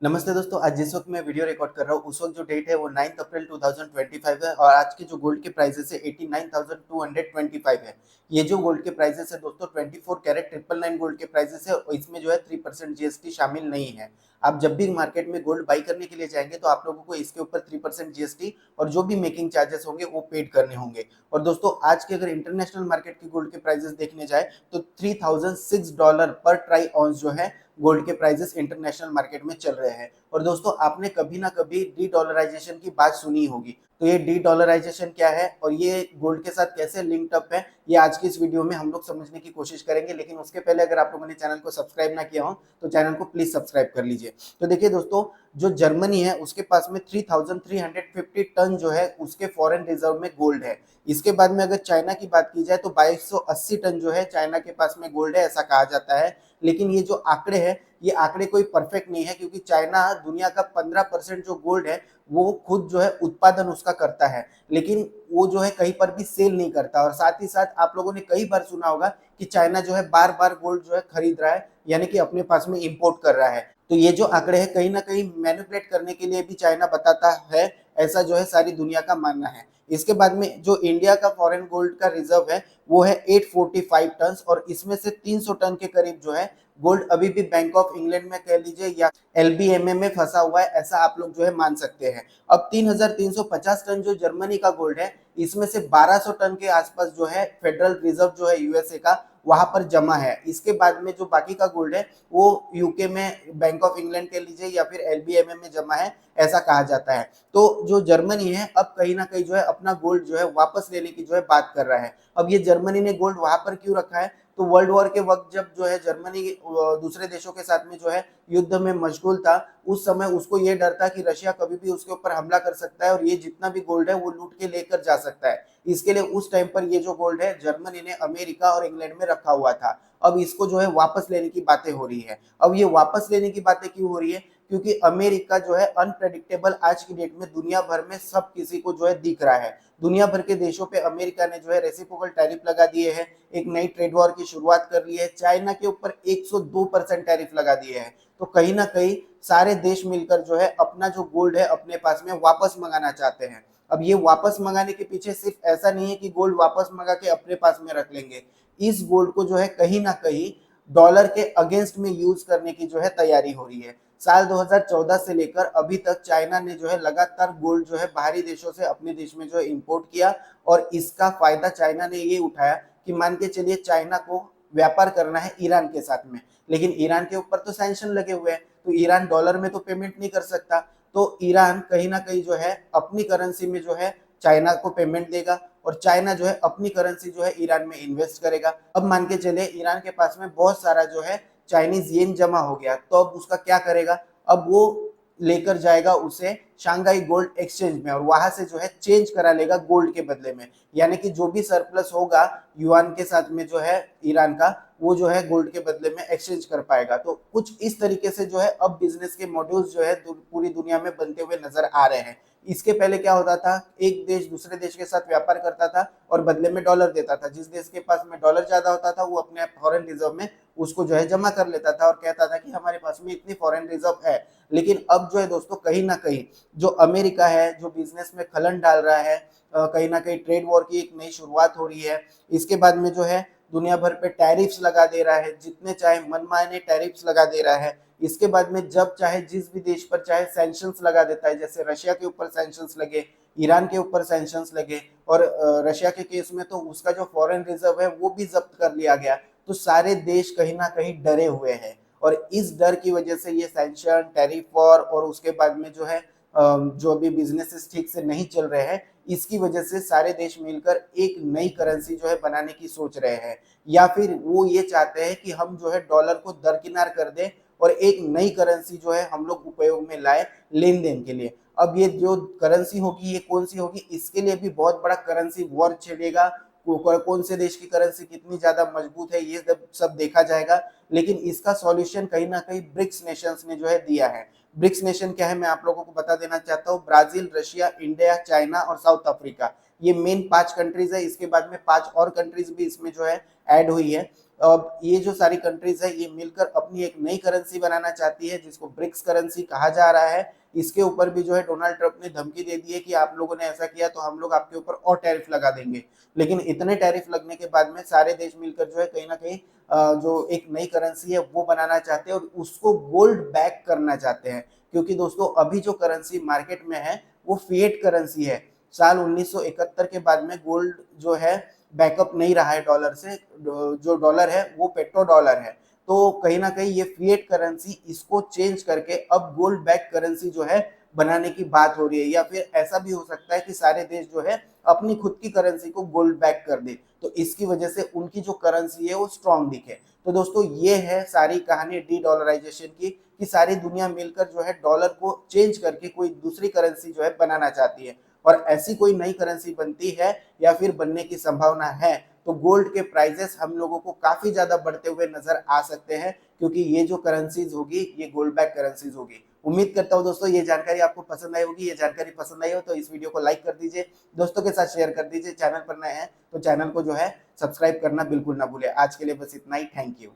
नमस्ते दोस्तों, आज जिस वक्त मैं वीडियो रिकॉर्ड कर रहा हूँ उस वक्त जो डेट है वो 9 अप्रैल 2025 है और आज के जो गोल्ड के प्राइसेस है 89,225 है। ये जो गोल्ड के प्राइसेस है दोस्तों 24 कैरेट 999 गोल्ड के प्राइसेस है और इसमें जो है 3% जीएसटी शामिल नहीं है। आप जब भी मार्केट में गोल्ड बाई करने के लिए जाएंगे तो आप लोगों को इसके ऊपर 3% जीएसटी और जो भी मेकिंग चार्जेस होंगे वो पेड करने होंगे। और दोस्तों आज के अगर इंटरनेशनल मार्केट की गोल्ड के प्राइसेस देखने जाए तो $3006 पर ट्राई ऑन्स जो है गोल्ड के प्राइसेस इंटरनेशनल मार्केट में चल रहे हैं। और दोस्तों आपने कभी ना कभी डी डॉलराइजेशन की बात सुनी होगी, तो ये डी डॉलराइजेशन क्या है और ये गोल्ड के साथ कैसे लिंक्ड अप है, ये आज की इस वीडियो में हम लोग समझने की कोशिश करेंगे। लेकिन उसके पहले अगर आप लोगों ने चैनल को सब्सक्राइब ना किया हो तो चैनल को प्लीज सब्सक्राइब कर लीजिए। तो देखिए दोस्तों, जो जर्मनी है उसके पास में 3,350 टन जो है उसके फॉरेन रिजर्व में गोल्ड है। इसके बाद में अगर चाइना की बात की जाए तो 2280 टन जो है चाइना के पास में गोल्ड है, ऐसा कहा जाता है। लेकिन ये जो आंकड़े हैं ये आंकड़े कोई परफेक्ट नहीं है, क्योंकि चाइना दुनिया का 15% जो गोल्ड है वो खुद जो है उत्पादन उसका करता है, लेकिन वो जो है कहीं पर भी सेल नहीं करता। और साथ ही साथ आप लोगों ने कई बार सुना होगा कि चाइना जो है बार बार गोल्ड जो है खरीद रहा है, यानी कि अपने पास में इंपोर्ट कर रहा है। तो ये जो आंकड़े हैं कहीं ना कहीं मैनिपुलेट करने के लिए भी चाइना बताता है, ऐसा जो है सारी दुनिया का मानना है। इसके बाद में जो इंडिया का फॉरेन गोल्ड का रिजर्व है वो है 845 टन और इसमें से 300 टन के करीब जो है गोल्ड अभी भी बैंक ऑफ इंग्लैंड में कह लीजिए या एलबीएमए में फंसा हुआ है, ऐसा आप लोग जो है मान सकते हैं। अब 3,350 टन जो जर्मनी का गोल्ड है इसमें से 1200 टन के आसपास जो है फेडरल रिजर्व जो है यूएसए का वहां पर जमा है। इसके बाद में जो बाकी का गोल्ड है वो यूके में बैंक ऑफ इंग्लैंड कह लीजिए या फिर एलबीएमए में जमा है, ऐसा कहा जाता है। तो जो जर्मनी है अब कहीं ना कहीं जो है अपना गोल्ड जो है वापस लेने की जो है बात कर रहा है। अब ये जर्मनी ने गोल्ड वहां पर क्यों रखा है, तो वर्ल्ड वॉर के वक्त जब जो है जर्मनी दूसरे देशों के साथ में जो है युद्ध में मशगूल था, उस समय उसको ये डर था कि रशिया कभी भी उसके ऊपर हमला कर सकता है और ये जितना भी गोल्ड है वो लूट के लेकर जा सकता है। इसके लिए उस टाइम पर ये जो गोल्ड है जर्मनी ने अमेरिका और इंग्लैंड में रखा हुआ था। अब इसको जो है वापस लेने की बातें हो रही है। अब ये वापस लेने की बातें क्यों हो रही है, क्योंकि अमेरिका जो है अनप्रेडिक्टेबल आज की डेट में दुनिया भर में सब किसी को जो है दिख रहा है। दुनिया भर के देशों पे अमेरिका ने जो है रेसिप्रोकल टैरिफ लगा दिए हैं, एक नई ट्रेड वॉर की शुरुआत कर ली है, चाइना के ऊपर 102% टैरिफ लगा दिए हैं। तो कहीं ना कहीं सारे देश मिलकर जो है अपना जो गोल्ड है अपने पास में वापस मंगाना चाहते हैं। अब ये वापस मंगाने के पीछे सिर्फ ऐसा नहीं है कि गोल्ड वापस मंगा के अपने पास में रख लेंगे, इस गोल्ड को जो है कहीं ना कहीं डॉलर के अगेंस्ट में यूज करने की जो है तैयारी हो रही है। साल 2014 से लेकर अभी तक चाइना ने जो है लगातार गोल्ड जो है बाहरी देशों से अपने देश में जो है इंपोर्ट किया और इसका फायदा चाइना ने ये उठाया कि मान के चलिए चाइना को व्यापार करना है ईरान के साथ में, लेकिन ईरान के ऊपर तो सैंक्शन लगे हुए हैं, तो ईरान डॉलर में तो पेमेंट नहीं कर सकता। तो ईरान कहीं ना कहीं जो है अपनी करेंसी में जो है चाइना को पेमेंट देगा और चाइना जो है अपनी करेंसी जो है ईरान में इन्वेस्ट करेगा। अब मान के चले ईरान के पास में बहुत सारा जो है चाइनीज येन जमा हो गया, तो अब उसका क्या करेगा, अब वो लेकर जाएगा उसे शांघाई गोल्ड एक्सचेंज में और वहां से जो है चेंज करा लेगा गोल्ड के बदले में। यानी कि जो भी सरप्लस होगा युआन के साथ में जो है ईरान का, वो जो है गोल्ड के बदले में एक्सचेंज कर पाएगा। तो कुछ इस तरीके से जो है अब बिजनेस के मॉड्यूल्स जो है पूरी दुनिया में बनते हुए नजर आ रहे हैं। इसके पहले क्या होता था, एक देश दूसरे देश के साथ व्यापार करता था और बदले में डॉलर देता था, जिस देश के पास में डॉलर ज्यादा होता था वो अपने फॉरेन रिजर्व में उसको जो है जमा कर लेता था और कहता था कि हमारे पास में इतनी फॉरेन रिजर्व है। लेकिन अब जो है दोस्तों कहीं ना कहीं जो अमेरिका है जो बिजनेस में खलन डाल रहा है, कहीं ना कहीं ट्रेड वॉर की एक नई शुरुआत हो रही है। इसके बाद में जो है दुनिया भर पे टैरिफ्स लगा दे रहा है, जितने चाहे मनमाने टैरिफ्स लगा दे रहा है। इसके बाद में जब चाहे जिस भी देश पर चाहे सैंक्शंस लगा देता है, जैसे रशिया के ऊपर सैंक्शंस लगे, ईरान के ऊपर सैंक्शंस लगे और रशिया के केस में तो उसका जो फॉरेन रिजर्व है वो भी जब्त कर लिया गया। तो सारे देश कहीं ना कहीं डरे हुए हैं और इस डर की वजह से ये सैंक्शन टैरिफ वॉर और उसके बाद में जो है जो अभी बिजनेसेस ठीक से नहीं चल रहे हैं, इसकी वजह से सारे देश मिलकर एक नई करेंसी जो है बनाने की सोच रहे हैं। या फिर वो ये चाहते हैं कि हम जो है डॉलर को दरकिनार कर दें और एक नई करेंसी जो है हम लोग उपयोग में लाए लेन देन के लिए। अब ये जो करेंसी होगी ये कौन सी होगी, इसके लिए भी बहुत बड़ा करेंसी वॉर छिड़ेगा। कौन से देश की करेंसी कितनी ज्यादा मजबूत है ये सब देखा जाएगा। लेकिन इसका सॉल्यूशन कहीं ना कहीं ब्रिक्स नेशंस ने जो है दिया है। ब्रिक्स नेशन क्या है मैं आप लोगों को बता देना चाहता हूँ, ब्राजील, रशिया, इंडिया, चाइना और साउथ अफ्रीका, ये मेन 5 कंट्रीज है। इसके बाद में 5 और कंट्रीज भी इसमें जो है ऐड हुई है। अब ये जो सारी कंट्रीज है ये मिलकर अपनी एक नई करेंसी बनाना चाहती है जिसको ब्रिक्स करेंसी कहा जा रहा है। इसके ऊपर भी जो है डोनाल्ड ट्रंप ने धमकी दे दी है कि आप लोगों ने ऐसा किया तो हम लोग आपके ऊपर और टैरिफ लगा देंगे। लेकिन इतने टैरिफ लगने के बाद में सारे देश मिलकर जो है कहीं ना कहीं जो एक नई करेंसी है वो बनाना चाहते हैं और उसको गोल्ड बैक करना चाहते हैं। क्योंकि दोस्तों अभी जो करेंसी मार्केट में है वो फिएट करेंसी है। साल 1971 के बाद में गोल्ड जो है बैकअप नहीं रहा है डॉलर से। जो डॉलर है वो पेट्रो डॉलर है। तो कहीं ना कहीं ये फिएट करेंसी इसको चेंज करके अब गोल्ड बैक करेंसी जो है बनाने की बात हो रही है। या फिर ऐसा भी हो सकता है कि सारे देश जो है अपनी खुद की करेंसी को गोल्ड बैक कर दे तो इसकी वजह से उनकी जो करेंसी है वो स्ट्रांग दिखे। तो दोस्तों ये है सारी कहानी डी डॉलराइजेशन की कि सारी दुनिया मिलकर जो है डॉलर को चेंज करके कोई दूसरी करेंसी जो है बनाना चाहती है। और ऐसी कोई नई करेंसी बनती है या फिर बनने की संभावना है तो गोल्ड के प्राइसेस हम लोगों को काफी ज्यादा बढ़ते हुए नजर आ सकते हैं क्योंकि ये जो करेंसीज होगी ये गोल्ड बैक करेंसीज होगी। उम्मीद करता हूं दोस्तों ये जानकारी आपको पसंद आई होगी। ये जानकारी पसंद आई हो तो इस वीडियो को लाइक कर दीजिए, दोस्तों के साथ शेयर कर दीजिए। चैनल पर नए हैं तो चैनल को जो है सब्सक्राइब करना बिल्कुल ना भूले। आज के लिए बस इतना ही। Thank you.